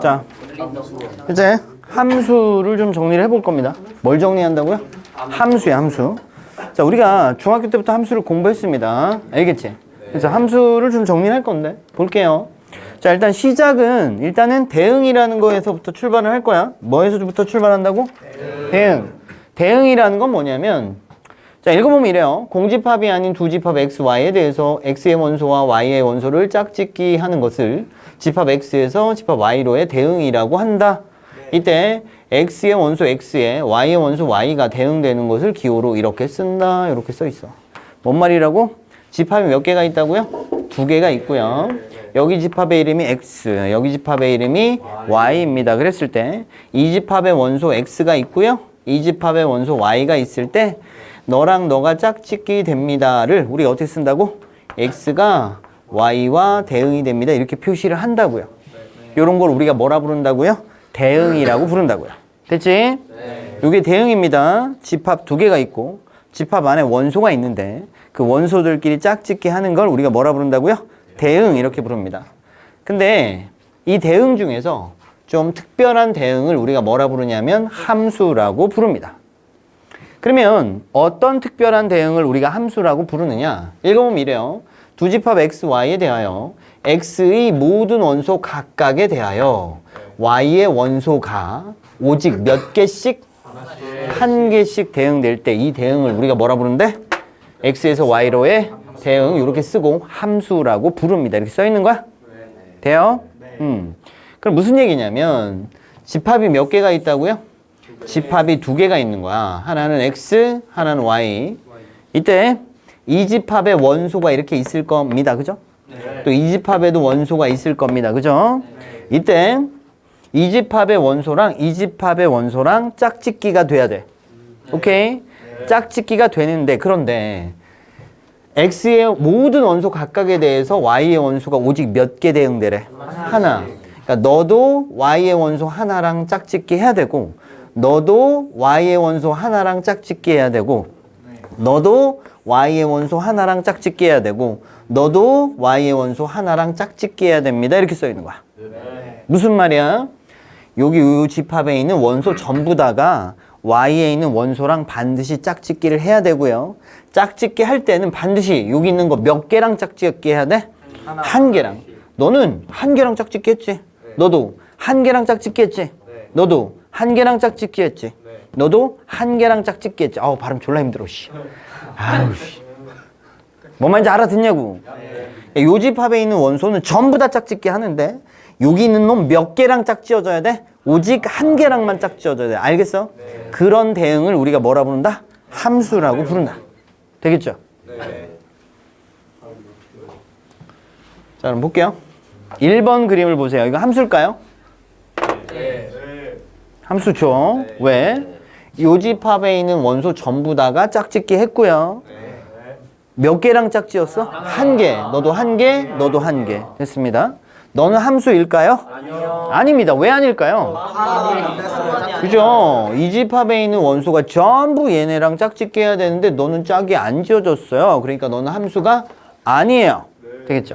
자, 이제 함수를 좀 정리를 해볼 겁니다. 뭘 정리한다고요? 함수야, 함수. 자, 우리가 중학교 때부터 함수를 공부했습니다. 알겠지? 그래서 함수를 좀 정리를 할 건데 볼게요. 자, 일단 시작은 일단은 대응이라는 거에서부터 출발을 할 거야. 뭐에서부터 출발한다고? 대응. 대응이라는 건 뭐냐면, 자, 읽어보면 이래요. 공집합이 아닌 두 집합 x, y에 대해서 x의 원소와 y의 원소를 짝짓기 하는 것을 집합 x에서 집합 y로의 대응이라고 한다. 이때 x의 원소 x에 y의 원소 y가 대응되는 것을 기호로 이렇게 쓴다. 이렇게 써 있어. 뭔 말이라고? 집합이 몇 개가 있다고요? 두 개가 있고요. 여기 집합의 이름이 x, 여기 집합의 이름이 y입니다. 그랬을 때 이 집합의 원소 x가 있고요. 이 집합의 원소 y가 있을 때 너랑 너가 짝짓기 됩니다를 우리가 어떻게 쓴다고? x가 y와 대응이 됩니다. 이렇게 표시를 한다고요. 이런 걸 우리가 뭐라 부른다고요? 대응이라고 부른다고요. 됐지? 이게 대응입니다. 집합 두 개가 있고 집합 안에 원소가 있는데 그 원소들끼리 짝짓기 하는 걸 우리가 뭐라 부른다고요? 대응 이렇게 부릅니다. 근데 이 대응 중에서 좀 특별한 대응을 우리가 뭐라 부르냐면 함수라고 부릅니다. 그러면 어떤 특별한 대응을 우리가 함수라고 부르느냐? 읽어보면 이래요. 두 집합 x, y에 대하여 x의 모든 원소 각각에 대하여 y의 원소가 오직 몇 개씩? 한 개씩 대응될 때 이 대응을 우리가 뭐라 부르는데? x에서 y로의 대응 이렇게 쓰고 함수라고 부릅니다. 이렇게 써 있는 거야? 돼요? 그럼 무슨 얘기냐면 집합이 몇 개가 있다고요? 집합이 두 개가 있는 거야. 하나는 x, 하나는 y. 이때 이 집합의 원소가 이렇게 있을 겁니다. 그죠? 또 이 집합에도 원소가 있을 겁니다. 그죠? 이때 이 집합의 원소랑 이 집합의 원소랑 짝짓기가 돼야 돼. 오케이? 짝짓기가 되는데 그런데 x의 모든 원소 각각에 대해서 y의 원소가 오직 몇 개 대응되래? 하나. 그러니까 너도 y의 원소 하나랑 짝짓기 해야 되고 너도 y의 원소 하나랑 짝짓기 해야 되고 너도 y의 원소 하나랑 짝짓기 해야 되고 너도 y의 원소 하나랑 짝짓기 해야 됩니다. 이렇게 써 있는 거야. 무슨 말이야? 여기 이 집합에 있는 원소 전부 다가 y에 있는 원소랑 반드시 짝짓기를 해야 되고요. 짝짓기 할 때는 반드시 여기 있는 거 몇 개랑 짝짓기 해야 돼? 한 개랑. 너는 한 개랑 짝짓기 했지? 너도 한 개랑 짝짓기 했지? 너도 한 개랑 짝짓기 했지? 너도 한 개랑 짝짓기 했지? 아우 발음 졸라 힘들어 씨. 아우 씨. 뭔 말인지 알아듣냐고. 요 집합에 있는 원소는 전부 다 짝짓기 하는데 여기 있는 놈 몇 개랑 짝지어져야 돼? 오직 한 개랑만 짝지어져야 돼. 알겠어? 그런 대응을 우리가 뭐라 부른다? 함수라고 부른다. 되겠죠? 자, 그럼 볼게요. 1번 그림을 보세요. 이거 함수일까요? 함수죠. 왜? 요 집합에 있는 원소 전부 다가 짝짓기 했고요. 몇 개랑 짝지었어? 한 개. 너도 한 개, 너도 한 개. 됐습니다. 너는 함수일까요? 아니요. 아닙니다. 왜 아닐까요? 그죠? 이 집합에 있는 원소가 전부 얘네랑 짝짓기 해야 되는데 너는 짝이 안 지어졌어요. 그러니까 너는 함수가 아니에요. 되겠죠?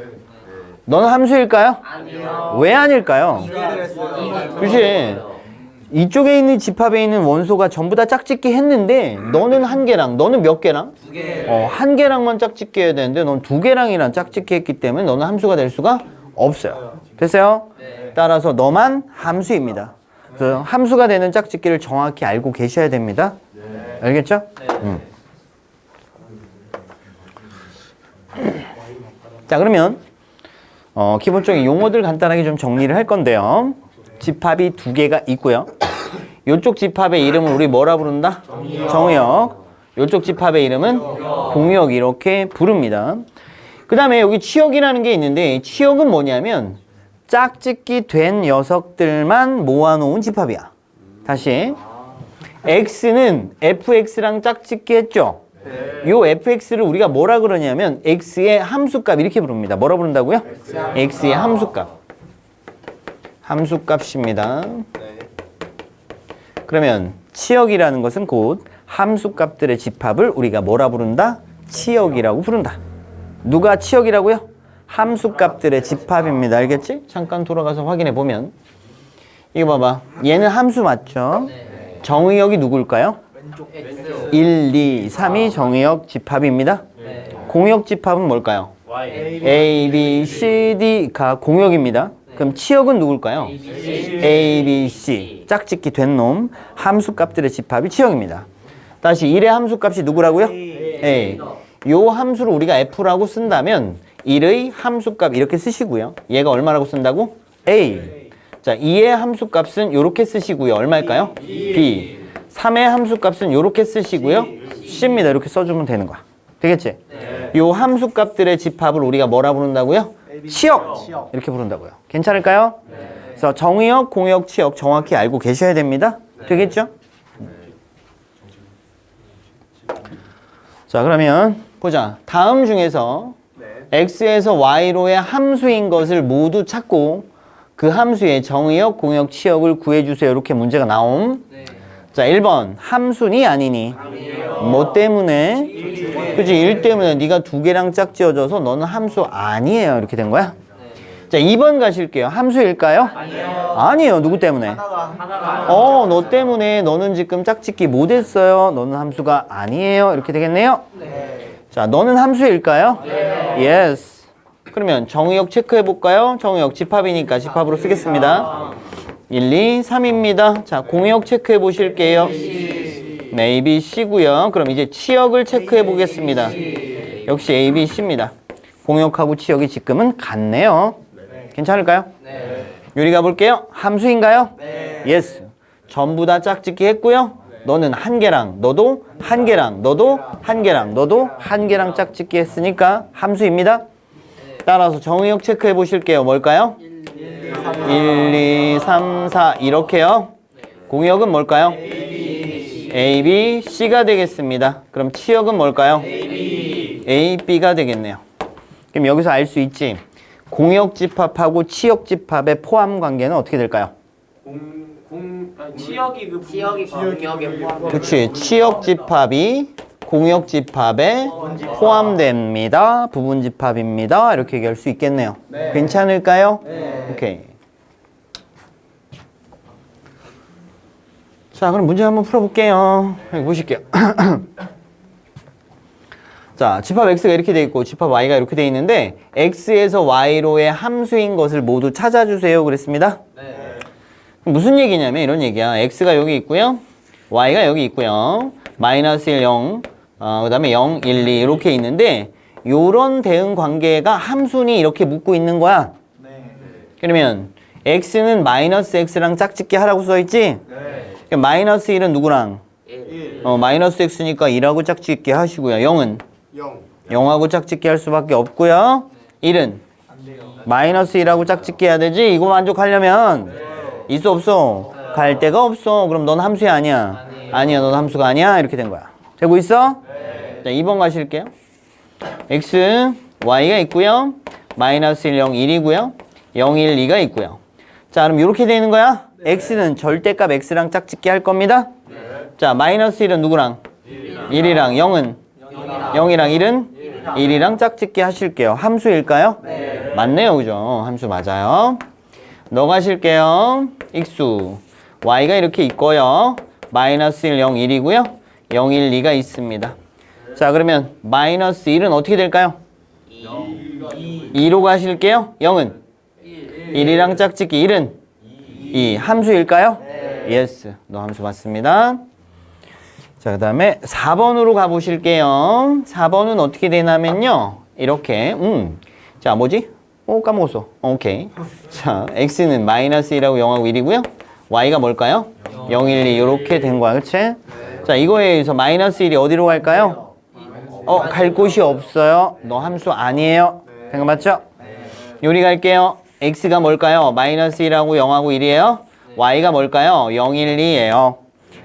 너는 함수일까요? 아니요. 왜 아닐까요? 그치? 이쪽에 있는 집합에 있는 원소가 전부 다 짝짓기 했는데 너는 한 개랑 너는 몇 개랑? 두 개. 한 개랑만 짝짓기 해야 되는데 넌 두 개랑이랑 짝짓기 했기 때문에 너는 함수가 될 수가 없어요. 됐어요? 네. 따라서 너만 함수입니다. 그래서 함수가 되는 짝짓기를 정확히 알고 계셔야 됩니다. 네. 알겠죠? 네. 자, 그러면 기본적인 용어들 간단하게 좀 정리를 할 건데요. 집합이 두 개가 있고요. 이쪽 집합의 이름은 우리 뭐라 부른다? 정의역. 이쪽 집합의 이름은 공역 이렇게 부릅니다. 그 다음에 여기 치역이라는 게 있는데 치역은 뭐냐면 짝짓기 된 녀석들만 모아놓은 집합이야. 다시 x는 fx랑 짝짓기 했죠? 요 fx를 우리가 뭐라 그러냐면 x의 함수값 이렇게 부릅니다. 뭐라 부른다고요? x의 함수값. 함수값입니다. 그러면 치역이라는 것은 곧 함수값들의 집합을 우리가 뭐라 부른다? 치역이라고 부른다. 누가 치역이라고요? 함수값들의 집합입니다. 알겠지? 잠깐 돌아가서 확인해 보면 이거 봐봐. 얘는 함수 맞죠? 정의역이 누굴까요? 1, 2, 3이 정의역 집합입니다. 공역 집합은 뭘까요? A, B, C, D가 공역입니다. 그럼 치역은 누굴까요? A, B, C. 짝짓기 된 놈. 함수값들의 집합이 치역입니다. 다시 1의 함수값이 누구라고요? A. 요 함수를 우리가 F라고 쓴다면 1의 함수값 이렇게 쓰시고요. 얘가 얼마라고 쓴다고? A. 자, 2의 함수값은 이렇게 쓰시고요. 얼마일까요? B. 3의 함수값은 이렇게 쓰시고요. C입니다. 이렇게 써주면 되는 거야. 되겠지? 요 함수값들의 집합을 우리가 뭐라 부른다고요? 치역. 이렇게 부른다고요. 괜찮을까요? 그래서 정의역, 공역, 치역 정확히 알고 계셔야 됩니다. 되겠죠? 자, 그러면 보자. 다음 중에서 x에서 y로의 함수인 것을 모두 찾고 그 함수의 정의역, 공역, 치역을 구해주세요. 이렇게 문제가 나옴. 자, 1번 함수니 아니니? 뭐 때문에? 그치, 1 때문에 네가 두 개랑 짝지어져서 너는 함수 아니에요. 이렇게 된 거야? 자, 2번 가실게요. 함수일까요? 아니에요. 누구 때문에? 너 때문에 너는 지금 짝짓기 못했어요. 너는 함수가 아니에요. 이렇게 되겠네요? 자, 너는 함수일까요? Yes. 그러면 정의역 체크해볼까요? 정의역 집합이니까 집합으로 쓰겠습니다. 1, 2, 3입니다. 자, 공역 체크해보실게요. 네, A, B, C고요. 그럼 이제 치역을 체크해보겠습니다. 역시 A, B, C입니다. 공역하고 치역이 지금은 같네요. 괜찮을까요? 유리 가볼게요. 함수인가요? Yes. 전부 다 짝짓기 했고요. 너는 한 개랑, 너도 한 개랑, 너도 한 개랑, 너도 한 개랑 짝짓기 했으니까 함수입니다. 따라서 정의역 체크해 보실게요. 뭘까요? 1, 2, 3, 4 이렇게요. 공역은 뭘까요? A, B, C가 되겠습니다. 그럼 치역은 뭘까요? A, B가 되겠네요. 그럼 여기서 알 수 있지. 공역 집합하고 치역 집합의 포함 관계는 어떻게 될까요? 치역이 공역에 포함. 그렇지. 치역 집합이 공역 집합에 포함됩니다. 부분 집합입니다. 이렇게 얘기할 수 있겠네요. 괜찮을까요? 오케이. 자, 그럼 문제 한번 풀어볼게요. 여기 보실게요. 자, 집합 x가 이렇게 돼 있고 집합 y가 이렇게 돼 있는데 x에서 y로의 함수인 것을 모두 찾아주세요. 그랬습니다. 무슨 얘기냐면 이런 얘기야. x가 여기 있고요. y가 여기 있고요. 마이너스 1, 0, 그 다음에 0, 1, 2 이렇게 있는데 요런 대응 관계가 함수니 이렇게 묻고 있는 거야. 그러면 x는 마이너스 x랑 짝짓기 하라고 써있지? 그럼 마이너스 1은 누구랑? 마이너스 x니까 1하고 짝짓기 하시고요. 0은? 0하고 짝짓기 할 수밖에 없고요. 1은? 마이너스 1하고 짝짓기 해야 되지? 이거 만족하려면 있어 없어? 갈 데가 없어. 그럼 넌 함수야 아니야? 아니야, 넌 함수가 아니야. 이렇게 된 거야. 되고 있어? 자, 2번 가실게요. x, y가 있고요. 마이너스 1, 0, 1이고요. 0, 1, 2가 있고요. 자, 그럼 이렇게 되는 거야. x는 절대값 x랑 짝짓기 할 겁니다. 자, 마이너스 1은 누구랑? 1이랑 0은? 0이랑 1은? 1이랑 짝짓기 하실게요. 함수일까요? 맞네요. 그죠? 함수 맞아요. 너 가실게요. 익수. y가 이렇게 있고요. 마이너스 1, 0, 1이고요. 0, 1, 2가 있습니다. 자, 그러면 마이너스 1은 어떻게 될까요? 2로 가실게요. 0은? 1이랑 짝짓기 1은? 2. 함수일까요? Yes. 너 함수 맞습니다. 자, 그 다음에 4번으로 가보실게요. 4번은 어떻게 되냐면요. 이렇게. 자, 뭐지? 까먹었어. 오케이. 자, x는 마이너스 1하고 0하고 1이고요. y가 뭘까요? 0, 1, 2 이렇게 된 거야. 그치? 자, 이거에 의해서 마이너스 1이 어디로 갈까요? 갈 곳이 없어요. 너 함수 아니에요. 된 거 맞죠? 요리 갈게요. x가 뭘까요? 마이너스 1하고 0하고 1이에요. y가 뭘까요? 0, 1, 2예요.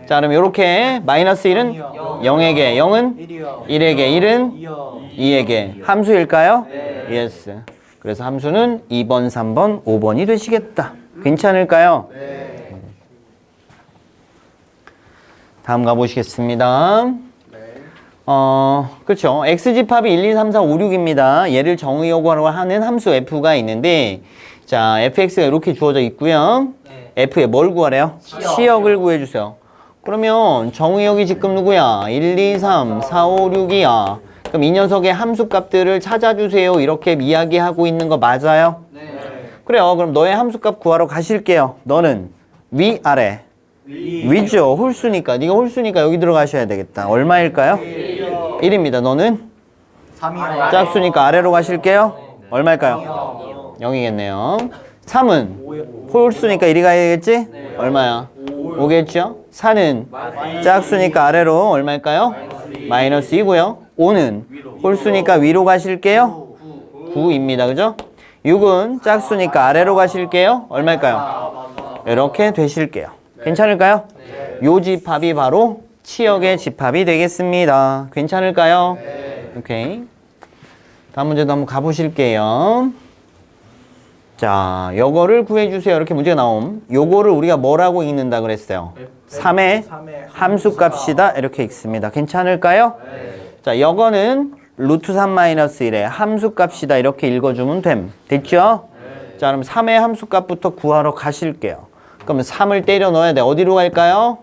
자, 그럼 이렇게 마이너스 1은 0에게, 0은 1에게, 1은 2에게. 함수일까요? Yes. 그래서 함수는 2번, 3번, 5번이 되시겠다. 괜찮을까요? 다음 가보시겠습니다. 그렇죠. x집합이 1, 2, 3, 4, 5, 6입니다. 얘를 정의역으로 하는 함수 f가 있는데, 자, fx가 이렇게 주어져 있고요. f에 뭘 구하래요? 치역을 구해주세요. 그러면 정의역이 지금 누구야? 1, 2, 3, 4, 5, 6이야. 그럼 이 녀석의 함수 값들을 찾아주세요. 이렇게 이야기하고 있는 거 맞아요? 그래요. 그럼 너의 함수값 구하러 가실게요. 너는 위, 아래? 위죠. 홀수니까. 네가 홀수니까 여기 들어가셔야 되겠다. 얼마일까요? 1입니다. 너는? 3이요. 짝수니까 아래로 가실게요. 얼마일까요? 0이겠네요. 3은? 홀수니까 이리 가야 되겠지? 얼마야? 5겠죠? 4는? 짝수니까 아래로 얼마일까요? 마이너스 2고요. 5는? 홀수니까 위로 가실게요. 9입니다. 그죠? 6은 짝수니까 아래로 가실게요. 얼마일까요? 이렇게 되실게요. 괜찮을까요? 요 집합이 바로 치역의 집합이 되겠습니다. 괜찮을까요? 오케이. 다음 문제도 한번 가보실게요. 자, 요거를 구해주세요. 이렇게 문제가 나옴. 요거를 우리가 뭐라고 읽는다 그랬어요? 3의 함수값이다. 이렇게 읽습니다. 괜찮을까요? 자, 요거는 루트 3-1의 함수값이다. 이렇게 읽어주면 됨. 됐죠? 자, 그럼 3의 함수값부터 구하러 가실게요. 그러면 3을 때려 넣어야 돼. 어디로 갈까요?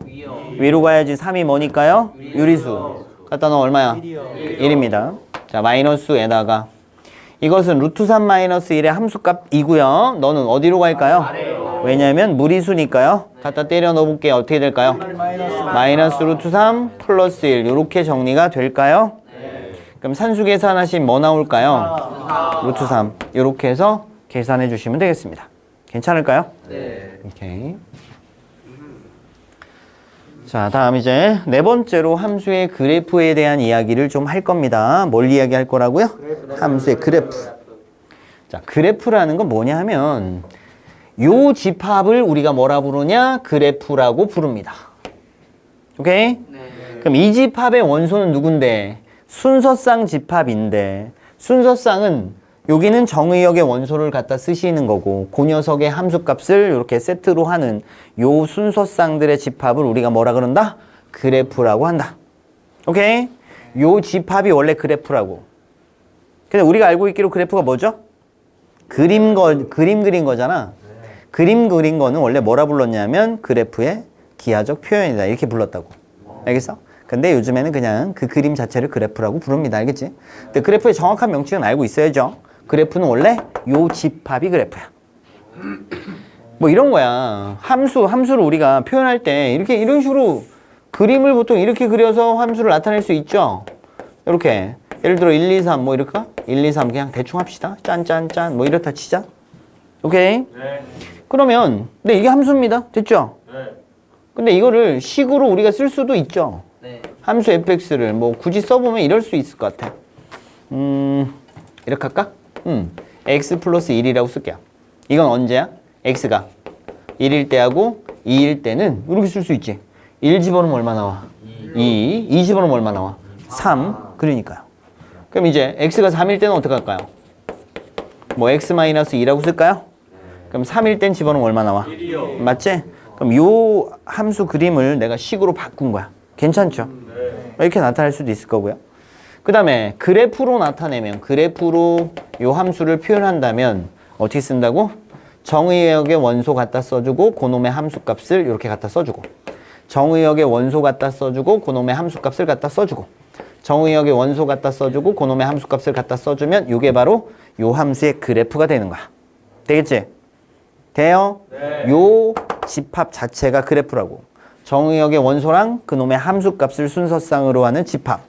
위로 가야지. 3이 뭐니까요? 유리수. 갖다 넣으면 얼마야? 1입니다. 자, 마이너스에다가 이것은 루트 3-1의 함수값이고요. 너는 어디로 갈까요? 왜냐면 무리수니까요. 갖다 때려 넣어볼게요. 어떻게 될까요? 마이너스 루트 3 플러스 1 이렇게 정리가 될까요? 그럼 산수 계산하시면 뭐 나올까요? 루트 3 이렇게 해서 계산해 주시면 되겠습니다. 괜찮을까요? 네. 오케이. 자, 다음 이제 네 번째로 함수의 그래프에 대한 이야기를 좀 할 겁니다. 뭘 이야기할 거라고요? 함수의 그래프. 자, 그래프라는 건 뭐냐 하면 요 집합을 우리가 뭐라 부르냐? 그래프라고 부릅니다. 오케이? 그럼 이 집합의 원소는 누군데? 순서쌍 집합인데 순서쌍은 여기는 정의역의 원소를 갖다 쓰시는 거고 그 녀석의 함수값을 이렇게 세트로 하는 요 순서쌍들의 집합을 우리가 뭐라 그런다? 그래프라고 한다. 오케이? 요 집합이 원래 그래프라고. 근데 우리가 알고 있기로 그래프가 뭐죠? 그림 그린 거잖아. 그림 그린 거는 원래 뭐라 불렀냐면 그래프의 기하적 표현이다. 이렇게 불렀다고. 알겠어? 근데 요즘에는 그냥 그 그림 자체를 그래프라고 부릅니다. 알겠지? 근데 그래프의 정확한 명칭은 알고 있어야죠. 그래프는 원래 요 집합이 그래프야. 뭐 이런 거야. 함수를 우리가 표현할 때 이런 식으로 그림을 보통 이렇게 그려서 함수를 나타낼 수 있죠. 이렇게. 예를 들어 1, 2, 3 뭐 이럴까? 1, 2, 3 그냥 대충 합시다. 짠짠짠 뭐 이렇다 치자. 오케이? 네. 그러면 근데 이게 함수입니다. 됐죠? 네. 근데 이거를 식으로 우리가 쓸 수도 있죠. 네. 함수 fx를 뭐 굳이 써보면 이럴 수 있을 것 같아. 이렇게 할까? x 플러스 1이라고 쓸게요. 이건 언제야? x가 1일 때하고 2일 때는 이렇게 쓸 수 있지. 1 집어넣으면 얼마 나와? 2 집어넣으면 얼마 나와? 3. 그러니까요. 그럼 이제 x가 3일 때는 어떻게 할까요? 뭐 x-2라고 쓸까요? 그럼 3일 땐 집어넣으면 얼마 나와? 1이요. 맞지? 그럼 요 함수 그림을 내가 식으로 바꾼 거야. 괜찮죠? 이렇게 나타낼 수도 있을 거고요. 그 다음에 그래프로 나타내면 그래프로 요 함수를 표현한다면 어떻게 쓴다고? 정의역의 원소 갖다 써주고 그놈의 함수값을 이렇게 갖다 써주고 정의역의 원소 갖다 써주고 그놈의 함수값을 갖다 써주고 정의역의 원소 갖다 써주고 그놈의 함수값을 갖다 써주면 이게 바로 요 함수의 그래프가 되는 거야. 되겠지? 돼요? 네. 요 집합 자체가 그래프라고. 정의역의 원소랑 그놈의 함수값을 순서쌍으로 하는 집합.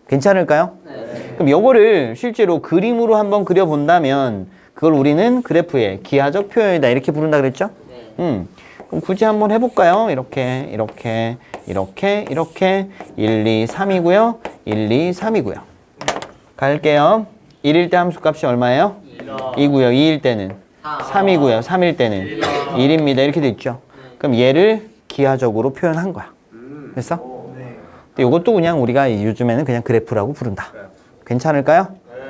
괜찮을까요? 네. 그럼 요거를 실제로 그림으로 한번 그려본다면 그걸 우리는 그래프의 기하적 표현이다. 이렇게 부른다 그랬죠? 네. 그럼 굳이 한번 해볼까요? 이렇게 1, 2, 3이고요. 1, 2, 3이고요. 갈게요. 1일 때 함수값이 얼마예요? 2고요. 2일 때는 3이고요. 3일 때는 1입니다. 이렇게 돼 있죠. 그럼 얘를 기하적으로 표현한 거야. 됐어? 근데 이것도 그냥 우리가 요즘에는 그냥 그래프라고 부른다. 괜찮을까요?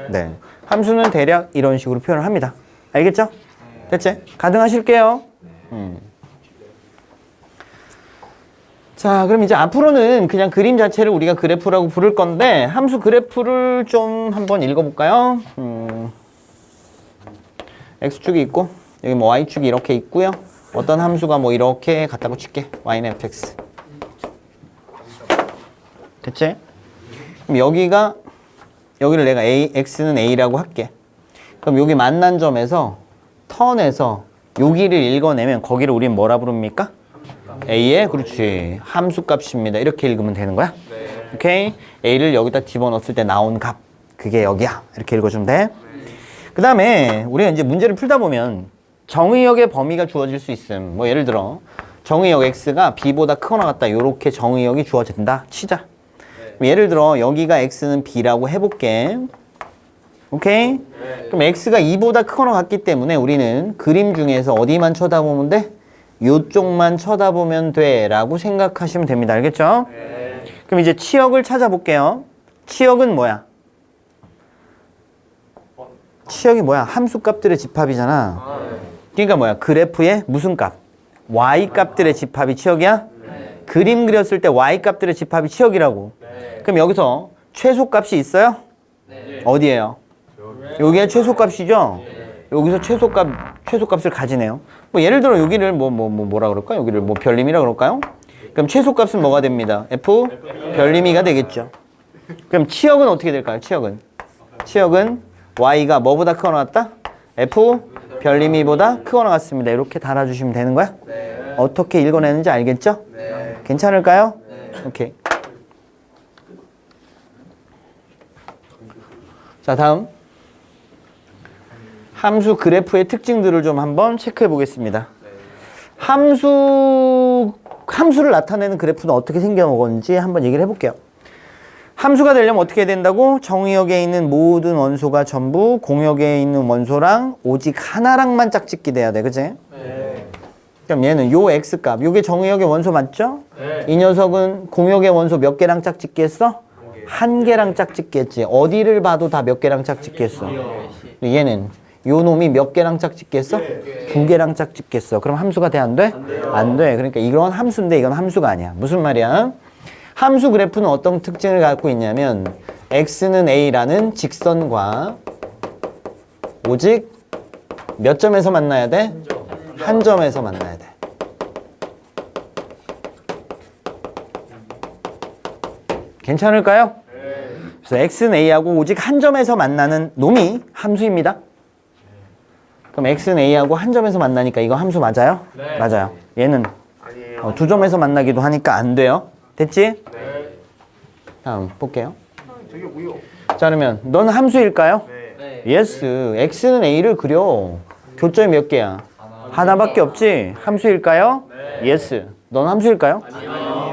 네. 함수는 대략 이런 식으로 표현을 합니다. 알겠죠? 됐지? 가능하실게요. 자, 그럼 이제 앞으로는 그냥 그림 자체를 우리가 그래프라고 부를 건데 함수 그래프를 좀 한번 읽어볼까요? x축이 있고 여기 뭐 y축이 이렇게 있고요. 어떤 함수가 뭐 이렇게 갖다고 칠게. y는 fx. 됐지? 그럼 여기를 내가 x는 a라고 할게. 그럼 여기 만난 점에서 턴에서 여기를 읽어내면 거기를 우린 뭐라 부릅니까? a의 그렇지 함수값입니다. 이렇게 읽으면 되는 거야. 오케이. a를 여기다 집어넣었을 때 나온 값 그게 여기야. 이렇게 읽어주면 돼. 그 다음에 우리가 이제 문제를 풀다 보면 정의역의 범위가 주어질 수 있음. 뭐 예를 들어 정의역 x가 b보다 크거나 같다. 이렇게 정의역이 주어진다. 치자. 예를 들어 여기가 x는 b라고 해볼게. 오케이? 그럼 x가 2보다 크거나 같기 때문에 우리는 그림 중에서 어디만 쳐다보면 돼? 요쪽만 쳐다보면 돼 라고 생각하시면 됩니다. 알겠죠? 그럼 이제 치역을 찾아볼게요. 치역은 뭐야? 치역이 뭐야? 함수값들의 집합이잖아. 그러니까 뭐야? 그래프의 무슨 값? y값들의 집합이 치역이야? 그림 그렸을 때 y값들의 집합이 치역이라고. 그럼 여기서 최소값이 있어요? 어디에요? 여기가 최소값이죠? 여기서 최소값을 가지네요. 뭐 예를 들어 여기를 뭐라 그럴까? 여기를 뭐 별림이라 그럴까요? 그럼 최소값은 뭐가 됩니다? f 별림이가 되겠죠. 그럼 치역은 어떻게 될까요? 치역은 y가 뭐보다 크거나 같다? f 별림이보다 크거나 같습니다. 이렇게 달아주시면 되는 거야? 어떻게 읽어내는지 알겠죠? 괜찮을까요? 오케이. 자, 다음 함수 그래프의 특징들을 좀 한번 체크해 보겠습니다. 함수를 나타내는 그래프는 어떻게 생겨먹었는지 한번 얘기를 해볼게요. 함수가 되려면 어떻게 해야 된다고? 정의역에 있는 모든 원소가 전부 공역에 있는 원소랑 오직 하나랑만 짝짓기 돼야 돼. 그치? 그럼 얘는 요 x값, 요게 정의역의 원소 맞죠? 이 녀석은 공역의 원소 몇 개랑 짝짓기 했어? 한 개랑 짝짓기 했지. 어디를 봐도 다 몇 개랑 짝짓기 했어. 얘는 요 놈이 몇 개랑 짝짓기 했어? 두 개랑 짝짓기 했어. 그럼 함수가 돼? 안 돼? 안 돼. 그러니까 이건 함수인데 이건 함수가 아니야. 무슨 말이야? 함수 그래프는 어떤 특징을 갖고 있냐면 x는 a라는 직선과 오직 몇 점에서 만나야 돼? 한 점에서 만나야 돼. 괜찮을까요? 그래서 x는 a하고 오직 한 점에서 만나는 놈이 함수입니다. 그럼 x는 a하고 한 점에서 만나니까 이거 함수 맞아요? 맞아요. 얘는 두 점에서 만나기도 하니까 안 돼요. 됐지? 다음 볼게요. 자, 그러면 넌 함수일까요? yes. x는 a를 그려. 교점이 몇 개야? 하나밖에 없지? 함수일까요? yes. 넌 함수일까요?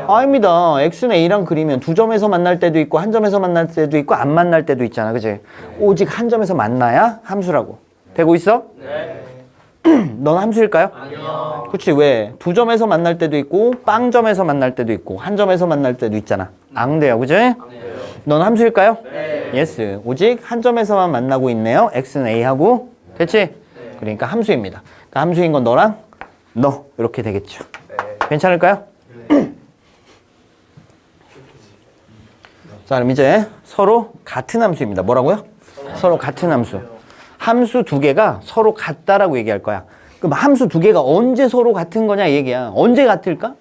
아닙니다. x는 a랑 그리면 두 점에서 만날 때도 있고 한 점에서 만날 때도 있고 안 만날 때도 있잖아. 그치? 오직 한 점에서 만나야 함수라고. 되고 있어? 넌 함수일까요? 아니요. 그치? 왜? 두 점에서 만날 때도 있고 빵점에서 만날 때도 있고 한 점에서 만날 때도 있잖아. 안 돼요. 그치? 넌 함수일까요? yes. 오직 한 점에서만 만나고 있네요. x는 a하고. 됐지? 그러니까 함수입니다. 그러니까 함수인 건 너랑 너 이렇게 되겠죠. 괜찮을까요? 자, 그럼 이제 서로 같은 함수입니다. 뭐라고요? 서로 같은 함수. 함수 두 개가 서로 같다라고 얘기할 거야. 그럼 함수 두 개가 언제 서로 같은 거냐 얘기야. 언제 같을까?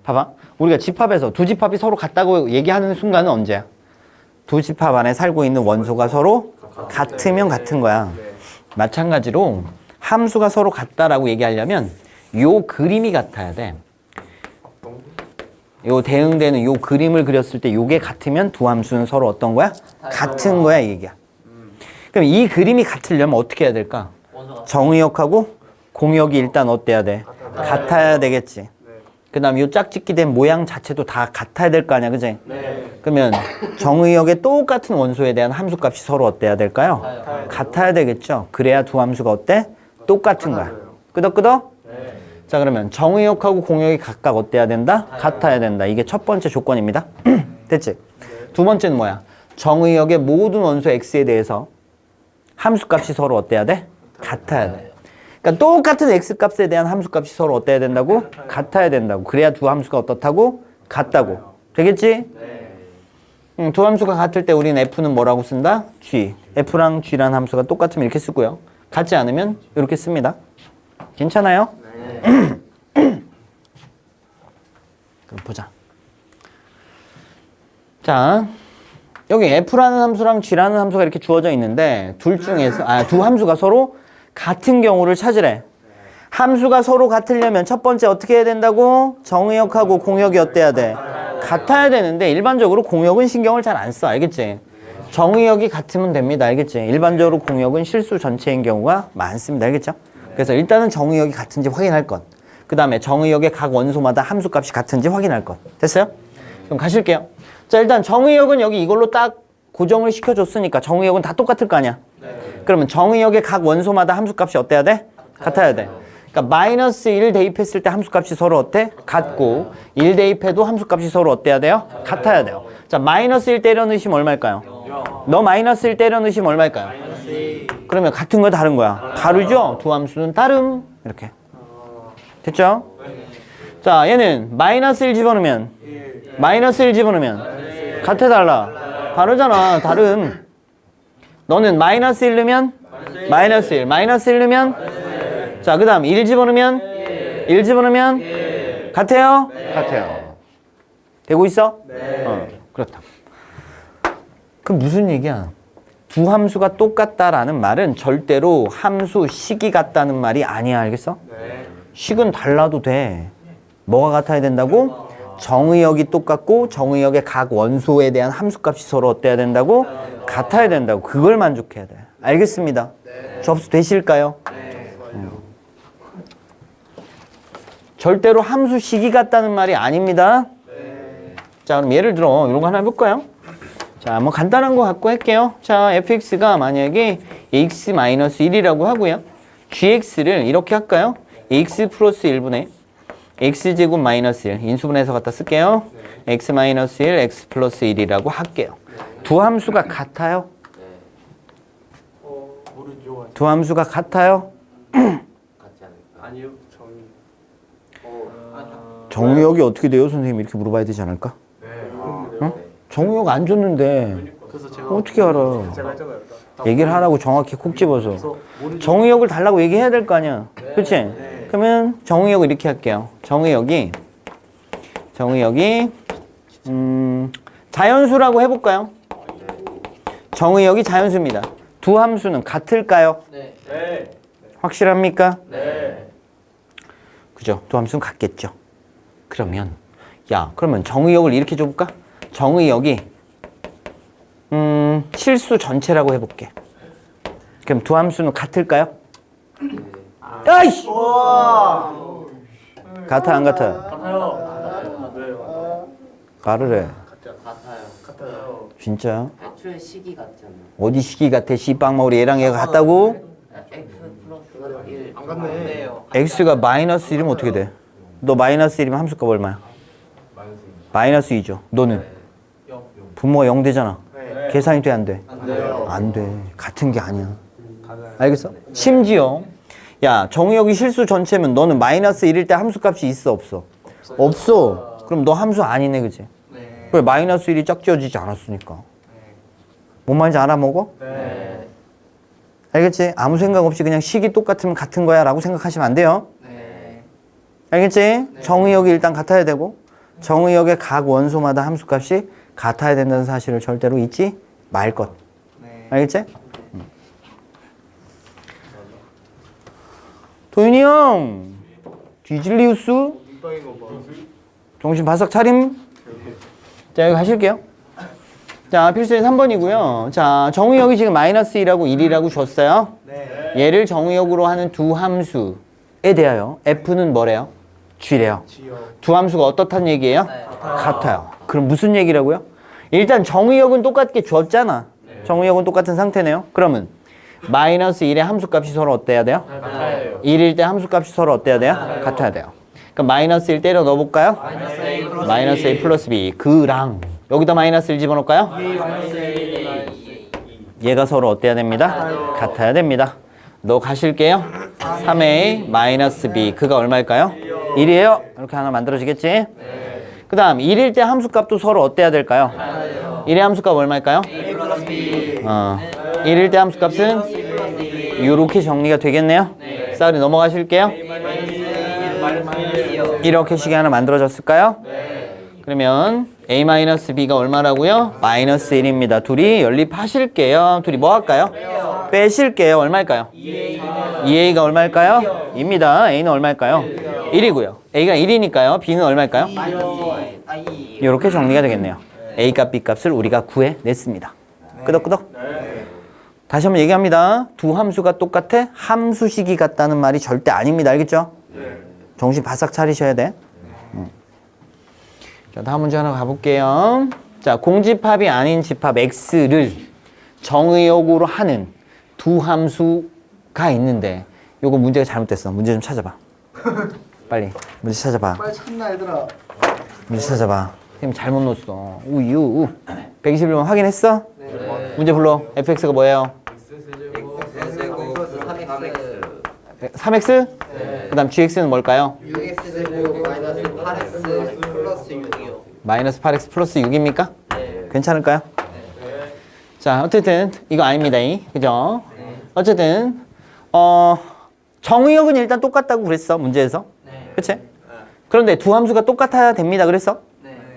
봐봐. 우리가 집합에서 두 집합이 서로 같다고 얘기하는 순간은 언제야? 두 집합 안에 살고 있는 원소가 서로 같으면 같은 거야. 마찬가지로 함수가 서로 같다라고 얘기하려면 요 그림이 같아야 돼. 요 대응되는 요 그림을 그렸을 때 요게 같으면 두 함수는 서로 어떤 거야? 같은 거야 이 얘기야. 그럼 이 그림이 같으려면 어떻게 해야 될까? 정의역하고 공역이 일단 어때야 돼? 같아야 되겠지. 그 다음 요 짝짓기 된 모양 자체도 다 같아야 될 거 아니야, 그지? 그러면 정의역의 똑같은 원소에 대한 함수값이 서로 어때야 될까요? 같아야 되겠죠. 그래야 두 함수가 어때? 똑같은 거야. 끄덕끄덕? 자, 그러면 정의역하고 공역이 각각 어때야 된다? 같아야 된다. 이게 첫 번째 조건입니다. 됐지? 두 번째는 뭐야? 정의역의 모든 원소 x에 대해서 함수값이 서로 어때야 돼? 같아야 돼. 그러니까 똑같은 x값에 대한 함수값이 서로 어때야 된다고? 같아야 된다고. 그래야 두 함수가 어떻다고? 같다고. 되겠지? 두 함수가 같을 때 우리는 f는 뭐라고 쓴다? g. f랑 g라는 함수가 똑같으면 이렇게 쓰고요. 같지 않으면 이렇게 씁니다. 괜찮아요? 그럼 보자. 자, 여기 f라는 함수랑 g라는 함수가 이렇게 주어져 있는데 둘 중에서 두 함수가 서로 같은 경우를 찾으래. 함수가 서로 같으려면 첫 번째 어떻게 해야 된다고? 정의역하고 공역이 어때야 돼? 같아야 되는데 일반적으로 공역은 신경을 잘 안 써. 알겠지? 정의역이 같으면 됩니다. 알겠지? 일반적으로 공역은 실수 전체인 경우가 많습니다. 알겠죠? 그래서 일단은 정의역이 같은지 확인할 것. 그 다음에 정의역의 각 원소마다 함수값이 같은지 확인할 것. 됐어요? 그럼 가실게요. 자, 일단 정의역은 여기 이걸로 딱 고정을 시켜줬으니까 정의역은 다 똑같을 거 아니야? 그러면 정의역의 각 원소마다 함수값이 어때야 돼? 같아야 돼. 그러니까 마이너스 1 대입했을 때 함수값이 서로 어때? 같고 1 대입해도 함수값이 서로 어때야 돼요? 같아야 돼요. 자, 마이너스 1 때려 넣으시면 얼마일까요? 너 마이너스 1 때려 넣으시면 얼마일까요? 그러면 같은 거야 다른 거야? 다르죠? 두 함수는 다름. 이렇게. 됐죠? 자, 얘는 마이너스 1 집어넣으면 마이너스 1 집어넣으면 같아 달라? 다르잖아. 다름. 너는 마이너스 1 넣으면 마이너스 1 마이너스 1 넣으면 자, 그 다음 1 집어넣으면 1 집어넣으면 같아요? 같아요. 되고 있어? 그렇다. 그럼 무슨 얘기야? 두 함수가 똑같다라는 말은 절대로 함수 식이 같다는 말이 아니야. 알겠어? 식은 달라도 돼. 뭐가 같아야 된다고? 정의역이 똑같고 정의역의 각 원소에 대한 함수값이 서로 어때야 된다고? 같아야 된다고. 그걸 만족해야 돼. 알겠습니다. 접수 되실까요? 절대로 함수 식이 같다는 말이 아닙니다. 자, 그럼 예를 들어 이런 거 하나 해볼까요? 자, 뭐 간단한 거 갖고 할게요. 자, fx가 만약에 x-1이라고 하고요. gx를 이렇게 할까요? x 플러스 1분의 x제곱 마이너스 1 인수분해서 갖다 쓸게요. x 마이너스 1, x 플러스 1이라고 할게요. 두 함수가 같아요? 두 함수가 같아요? 아니요. 정의역이 어떻게 돼요? 선생님 이렇게 물어봐야 되지 않을까? 응? 정의역 안 줬는데 그래서 제가 어떻게 알아? 제가 했잖아요. 얘기를 하라고 정확히 콕 집어서 정의역을 달라고 얘기해야 될 거 아니야. 그치? 그러면 정의역을 이렇게 할게요. 정의역이 자연수라고 해볼까요? 정의역이 자연수입니다. 두 함수는 같을까요? 네. 확실합니까? 네. 그죠? 두 함수는 같겠죠. 그러면 그러면 정의역을 이렇게 줘볼까? 정의역이 실수 전체라고 해볼게. 그럼 두 함수는 같을까요? 아이씨! 같아 안 같아? 같아요. 가르래. 같아요. 진짜? 애초에 식이 같잖아. 어디 시기 같아? 씨빵머리 얘랑 얘가 같다고? x 플러스 1. 안 같네. x가 마이너스 1이면 어떻게 돼? 너 마이너스 1이면 함수값 얼마야? 마이너스 2죠. 너는? 분모가 0 되잖아. 계산이 돼 안 돼? 안 돼. 같은 게 아니야. 알겠어? 심지어 정의역이 실수 전체면 너는 마이너스 1일 때 함수값이 있어 없어? 없어. 그럼 너 함수 아니네. 그치? 왜? 마이너스 1이 짝지어지지 않았으니까. 뭔 말인지 알아먹어? 네. 알겠지? 아무 생각 없이 그냥 식이 똑같으면 같은 거야 라고 생각하시면 안 돼요. 알겠지? 정의역이 일단 같아야 되고 정의역의 각 원소마다 함수값이 같아야 된다는 사실을 절대로 잊지 말 것. 알겠지? 도윤이 형! 뒤질리우스? 정신 바싹 차림? 자, 여기 가실게요. 자, 필수의 3번이고요. 자, 정의역이 지금 마이너스 1하고 1이라고 줬어요. 얘를 정의역으로 하는 두 함수에 대하여 f는 뭐래요? g래요. 두 함수가 어떻단 얘기예요? 같아요. 그럼 무슨 얘기라고요? 일단 정의역은 똑같게 줬잖아. 정의역은 똑같은 상태네요. 그러면 마이너스 1의 함수값이 서로 어때야 돼요? 같아요. 1일 때 함수값이 서로 어때야 돼요? 같아야 돼요. 그럼 마이너스 1 때려 넣어볼까요? 마이너스 A 플러스 B. 그랑 여기다 마이너스 1 집어넣을까요? 얘가 서로 어때야 됩니다? 같아야 됩니다. 너 가실게요. 3a 마이너스 b. 그가 얼마일까요? 1이에요. 이렇게 하나 만들어지겠지? 그 다음 1일 때 함수값도 서로 어때야 될까요? 1의 함수값 얼마일까요? 1일 때 함수값은 이렇게 정리가 되겠네요. 싸우리 넘어가실게요. 이렇게 식이 하나 만들어졌을까요? 그러면 a-b가 얼마라고요? 마이너스 1입니다. 둘이 연립하실게요. 둘이 뭐 할까요? 빼실게요. 얼마일까요? 2a가 얼마일까요? 2입니다. a는 얼마일까요? 1이고요. a가 1이니까요. b는 얼마일까요? 이렇게 정리가 되겠네요. a 값, b 값을 우리가 구해냈습니다. 끄덕끄덕. 다시 한번 얘기합니다. 두 함수가 똑같아? 함수식이 같다는 말이 절대 아닙니다. 알겠죠? 정신 바싹 차리셔야 돼. 자, 다음 문제 하나 가볼게요. 자, 공집합이 아닌 집합 x를 정의역으로 하는 두 함수가 있는데 요거 문제가 잘못됐어. 문제 좀 찾아봐. 빨리 문제 찾아봐. 빨리 찾나 얘들아. 문제 찾아봐. 선생님 잘못 넣었어. 우유. 121번 확인했어? 네. 문제 불러. fx가 뭐예요? x제곱 3x 3x? 그 다음 gx는 뭘까요? 6x제곱 마이너스 8x 플러스 6이요. 마이너스 8x 플러스 6입니까? 네. 괜찮을까요? 자, 어쨌든 이거 아닙니다. 그죠? 어쨌든 정의역은 일단 똑같다고 그랬어. 문제에서. 그치? 그런데 두 함수가 똑같아야 됩니다. 그랬어?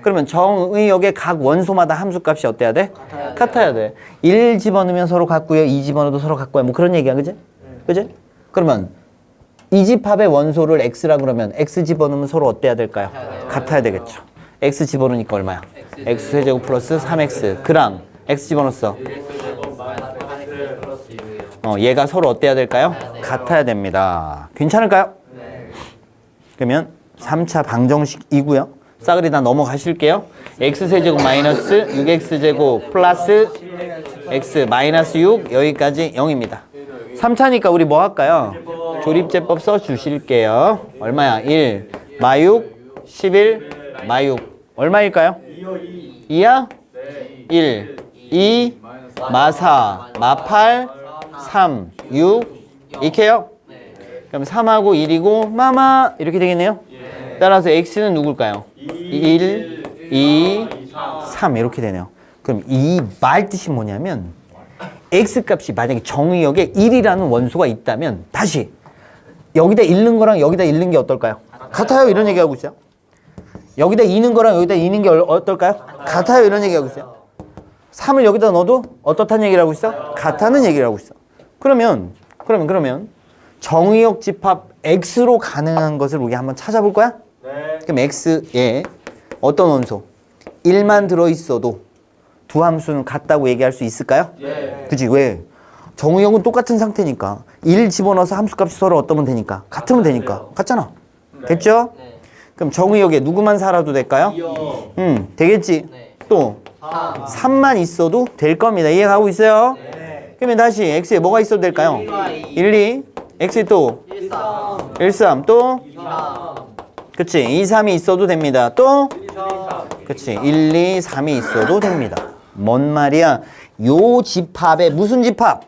그러면 정의역의 각 원소마다 함수값이 어때야 돼? 같아야 돼. 1 집어넣으면 서로 같고요. 2 집어넣어도 서로 같고요. 뭐 그런 얘기야. 그지? 그지? 그러면 이 집합의 원소를 x라 그러면 x 집어넣으면 서로 어때야 될까요? 같아야 되겠죠. x 집어넣으니까 얼마야? x제곱 플러스 3x. 그랑 x 집어넣었어. 얘가 서로 어때야 될까요? 같아야 됩니다. 괜찮을까요? 그러면 3차 방정식이고요. 싸그리 다 넘어가실게요. x세제곱 마이너스 6x제곱 플러스 x 마이너스 6 여기까지 0입니다. 3차니까 우리 뭐 할까요? 조립제법 써 주실게요. 얼마야? 1 마6 11 마6 얼마일까요? 2야? 1 2 마4 마8 3 6 이렇게요? 그럼 3하고 1이고 마마 이렇게 되겠네요. 따라서 x는 누굴까요? 1 2 3 이렇게 되네요. 그럼 이 말 뜻이 뭐냐면 x값이 만약에 정의역에 1이라는 원소가 있다면 다시 여기다 읽는 거랑 여기다 읽는 게 어떨까요? 같아요. 이런 얘기하고 있어요. 여기다 읽는 거랑 여기다 읽는 게 어떨까요? 같아요. 이런 얘기하고 있어요. 3을 여기다 넣어도 어떻다는 얘기를 하고 있어? 같다는 얘기를 하고 있어. 그러면 정의역 집합 x로 가능한 것을 우리 한번 찾아볼 거야? 그럼 x에 어떤 원소? 1만 들어있어도 두 함수는 같다고 얘기할 수 있을까요? 그치? 왜? 정의역은 똑같은 상태니까 1 집어넣어서 함수값이 서로 어떠면 되니까 같으면 되니까 같잖아. 됐죠? 그럼 정의역에 누구만 살아도 될까요? 되겠지. 또 3만 있어도 될 겁니다. 이해가고 있어요? 그러면 다시 x에 뭐가 있어도 될까요? 1, 2 x에 또 1, 3 또 그치 2, 3이 있어도 됩니다. 또 그치 1, 2, 3이 있어도 됩니다. 뭔 말이야? 요 집합에 무슨 집합?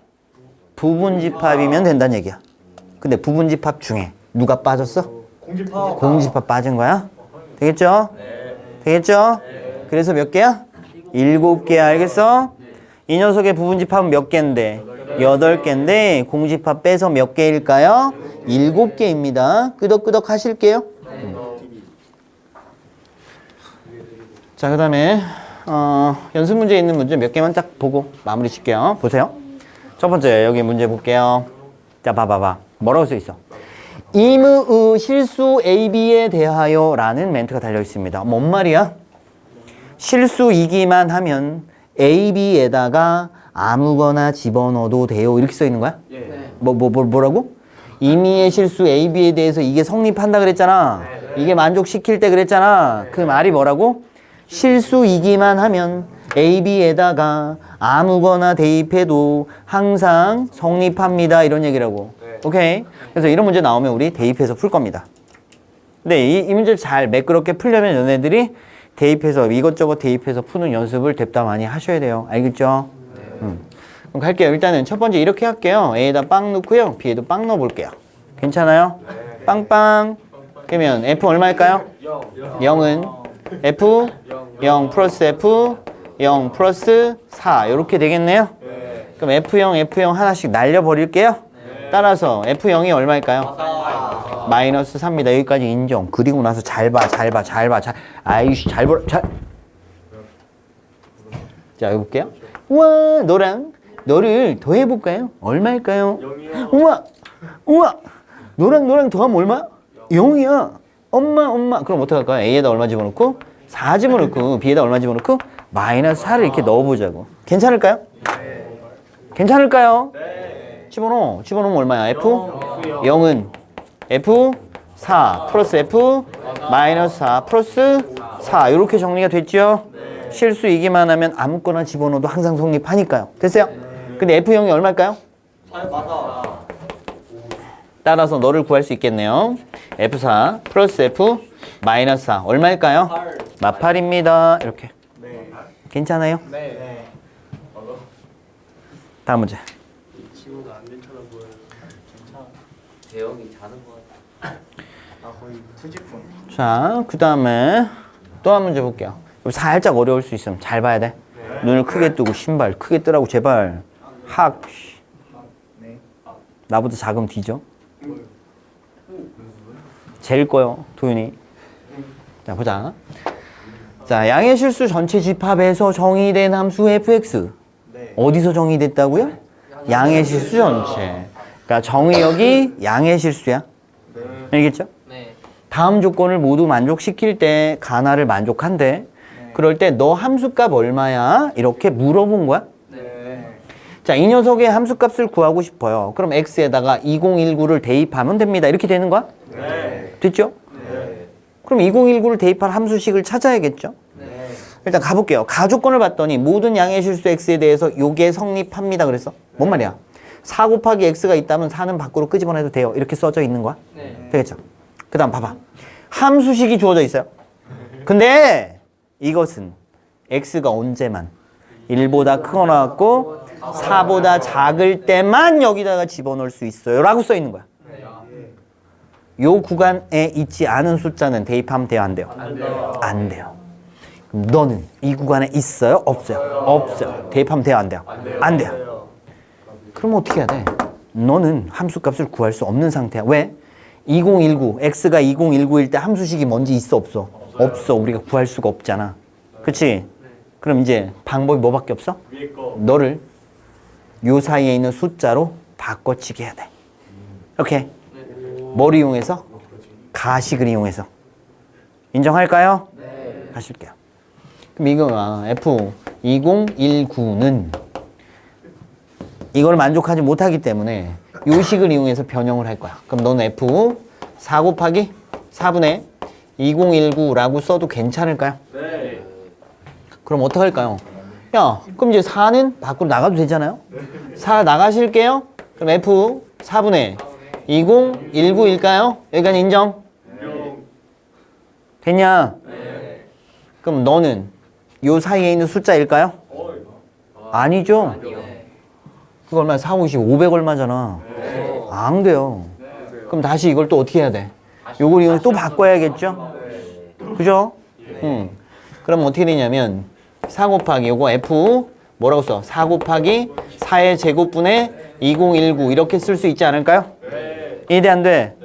부분집합이면 된다는 얘기야. 근데 부분집합 중에 누가 빠졌어? 공집합 빠진 거야? 되겠죠? 되겠죠? 그래서 몇 개야? 7개. 알겠어? 이 녀석의 부분집합은 몇 개인데? 8개인데 공집합 빼서 몇 개일까요? 7개입니다. 끄덕끄덕 하실게요. 자, 그 다음에 연습 문제에 있는 문제 몇 개만 딱 보고 마무리 칠게요. 보세요. 첫 번째 여기 문제 볼게요. 자, 봐봐. 뭐라고 써 있어? 임의 실수 AB에 대하여 라는 멘트가 달려 있습니다. 뭔 말이야? 실수이기만 하면 AB에다가 아무거나 집어넣어도 돼요. 이렇게 써 있는 거야? 뭐라고? 임의의 실수 AB에 대해서 이게 성립한다 그랬잖아. 이게 만족시킬 때 그랬잖아. 그 말이 뭐라고? 실수이기만 하면 AB에다가 아무거나 대입해도 항상 성립합니다. 이런 얘기라고. 오케이? 그래서 이런 문제 나오면 우리 대입해서 풀 겁니다. 근데 이 문제를 잘 매끄럽게 풀려면 너네들이 대입해서 이것저것 대입해서 푸는 연습을 냅다 많이 하셔야 돼요. 알겠죠? 그럼 갈게요. 일단은 첫 번째 이렇게 할게요. A에다 빵 넣고요. B에도 빵 넣어 볼게요. 괜찮아요? 빵빵. 그러면 F 얼마일까요? 0은 F 0 플러스 F 0 플러스 4 이렇게 되겠네요. 그럼 F0 F0 하나씩 날려버릴게요. 따라서 F0이 얼마일까요? 마이너스 3입니다. 여기까지 인정. 그리고 나서 잘 봐. 아이씨 잘 보라. 자 여기 볼게요. 우와 너랑 너를 더해볼까요? 얼마일까요? 우와 너랑 더하면 얼마? 0이야. 엄마. 그럼 어떡할까요? A에다 얼마 집어넣고 4 집어넣고 B에다 얼마 집어넣고 마이너스 4를 이렇게 넣어보자고. 괜찮을까요? 괜찮을까요? 집어넣으면 얼마야? F? 0은 F 4 플러스 F 마이너스 4 플러스 4 이렇게 정리가 됐죠? 실수이기만 하면 아무거나 집어넣어도 항상 성립하니까요. 됐어요? 근데 F0이 얼마일까요? 따라서 너를 구할 수 있겠네요. F4 플러스 F 마이너스 4 얼마일까요? 마8입니다. 이렇게. 괜찮아요? 다음 문제. 친구가 안 괜찮아 보여요. 대영이 자는 거 같아. 자, 그 다음에 또 한 문제 볼게요. 살짝 어려울 수 있으면 잘 봐야 돼. 눈을 크게 뜨고 신발 크게 뜨라고 제발. 학. 나보다 작으면 뒤져. 제일 거요, 도윤이. 자, 보자. 자, 양의 실수 전체 집합에서 정의된 함수 fx. 어디서 정의됐다고요? 양의 실수 전체. 그러니까 정의역이 양의 실수야. 알겠죠? 네. 다음 조건을 모두 만족시킬 때 가나를 만족한대. 그럴 때 너 함수값 얼마야? 이렇게 물어본 거야. 자, 이 녀석의 함수값을 구하고 싶어요. 그럼 x에다가 2019를 대입하면 됩니다. 이렇게 되는 거야? 됐죠? 그럼 2019를 대입할 함수식을 찾아야겠죠? 일단 가볼게요. 가조건을 봤더니 모든 양의 실수 x에 대해서 요게 성립합니다. 그래서 뭔 말이야? 4 곱하기 x가 있다면 4는 밖으로 끄집어내도 돼요. 이렇게 써져 있는 거야? 되겠죠? 그 다음 봐봐. 함수식이 주어져 있어요. 근데 이것은 x가 언제만 1보다 크거나 같고 4보다 작을 때만 여기다가 집어넣을 수 있어요. 라고 써 있는 거야. 요 구간에 있지 않은 숫자는 대입하면 돼요? 안 돼요? 안 돼요. 그럼 너는 이 구간에 있어요? 없어요? 없어요. 대입하면 돼요? 안 돼요? 안 돼요. 그럼 어떻게 해야 돼? 너는 함수값을 구할 수 없는 상태야. 왜? 2019, x가 2019일 때 함수식이 뭔지 있어? 없어? 없어. 우리가 구할 수가 없잖아. 그치? 그럼 이제 방법이 뭐밖에 없어? 너를 요 사이에 있는 숫자로 바꿔치기 해야 돼. 오케이. 뭘 이용해서? 가식을 이용해서. 인정할까요? 가실게요. 그럼 이거가 F2019는 이걸 만족하지 못하기 때문에 요 식을 이용해서 변형을 할 거야. 그럼 너는 F 4 곱하기 4분의 2019라고 써도 괜찮을까요? 네. 그럼 어떡할까요? 야, 그럼 이제 4는 밖으로 나가도 되잖아요? 4 나가실게요. 그럼 F 4분의 2019일까요? 여기까지 인정? 됐냐? 그럼 너는 요 사이에 있는 숫자일까요? 아니죠? 그거 얼마야? 4, 50, 500 얼마잖아. 안 돼요. 그럼 다시 이걸 또 어떻게 해야 돼? 요걸 이용해서 또 바꿔야겠죠? 그죠? 그럼 어떻게 되냐면 4 곱하기 요거 F 뭐라고 써? 4 곱하기 4의 제곱분의 2019 이렇게 쓸 수 있지 않을까요? 이해 안 돼?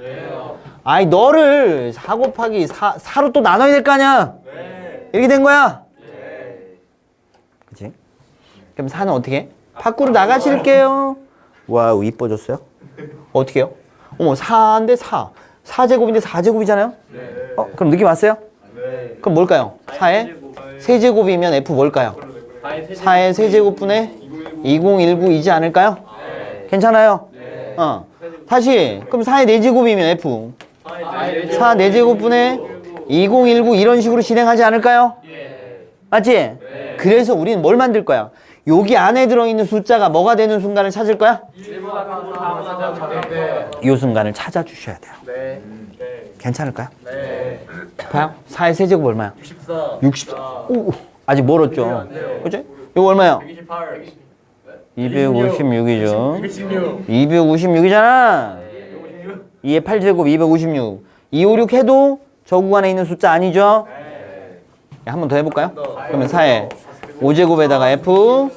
아이 너를 4 곱하기 4로 또 나눠야 될 거 아니야? 이렇게 된 거야? 그치? 그럼 4는 어떻게 해? 밖으로 나가실게요. 와우 이뻐졌어요? 어떻게 해요? 어머 4인데 4 4제곱인데 4제곱이잖아요? 그럼 느낌 왔어요? 그럼 뭘까요? 4의 세제곱이면 F 뭘까요? 4의 세제곱분의 2019이지 않을까요? 괜찮아요? 다시 그럼 4의 4제곱이면 F 4 4제곱분의 2019 이런 식으로 진행하지 않을까요? 맞지? 그래서 우리는 뭘 만들 거야? 여기 안에 들어있는 숫자가 뭐가 되는 순간을 찾을 거야? 이 순간을 찾아주셔야 돼요. 괜찮을까요? 봐요? 4의 세제곱 얼마야? 64. 오, 아직 멀었죠? 그치? 이거 얼마야? 256이죠. 256이잖아. 2의 8제곱 256. 256 해도 저 구간에 있는 숫자 아니죠? 한 번 더 해볼까요? 그러면 4의 5제곱에다가 F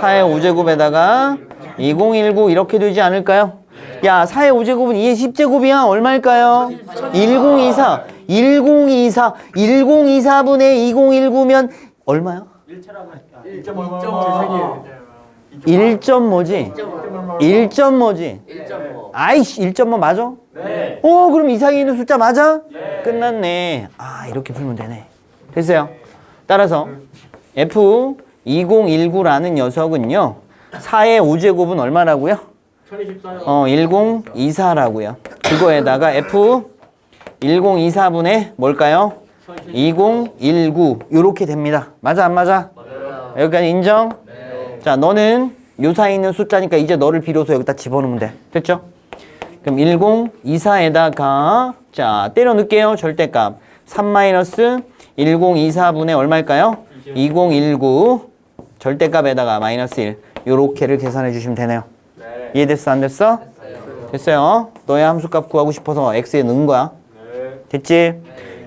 4의 5제곱에다가 2019 이렇게 되지 않을까요? 야, 4의 5제곱은 2의 10제곱이야. 얼마일까요? 1024. 1024분의 2019면 얼마야? 1점 뭐지? 1점 뭐지? 1.5. 아이씨, 1점 뭐 맞아? 네. 그럼 이상에 있는 숫자 맞아? 끝났네. 아, 이렇게 풀면 되네. 됐어요. 따라서 F2019라는 녀석은요. 4의 5제곱은 얼마라고요? 1024요. 1024라고요. 그거에다가 F1024분의 뭘까요? 2019 이렇게 됩니다. 맞아 안 맞아? 맞아요. 여기까지 인정? 네. 자, 너는 요 사이에 있는 숫자니까 이제 너를 비로소 여기다 집어넣으면 돼. 됐죠? 그럼 1024에다가 자, 때려 넣을게요. 절대값 3-1024분의 얼마일까요? 2019 절대값에다가 마이너스 1 요렇게를 계산해 주시면 되네요. 네. 이해됐어 안 됐어? 됐어요. 너의 함수값 구하고 싶어서 x에 넣은 거야. 네. 됐지?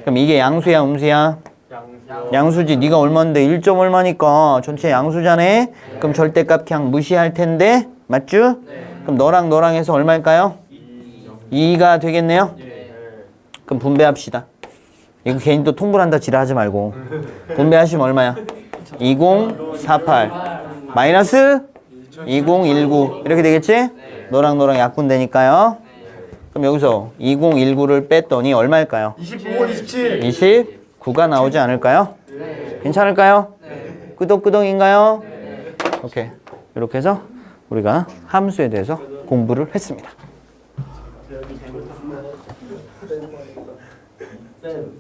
그럼 이게 양수야 음수야? 양수. 양수지. 네가 얼마인데 1점 얼마니까 전체 양수잖아. 그럼 절대값 그냥 무시할 텐데 맞죠? 그럼 너랑 해서 얼마일까요? 2가 되겠네요. 그럼 분배합시다. 이거 괜히 또 통분한다 지랄하지 말고 분배하시면 얼마야? 2048 마이너스 2019 이렇게 되겠지? 너랑 약분되니까요. 그럼 여기서 2019를 뺐더니 얼마일까요? 29, 27. 29가 나오지 않을까요? 괜찮을까요? 끄덕끄덕인가요? 오케이. 이렇게 해서 우리가 함수에 대해서 공부를 했습니다.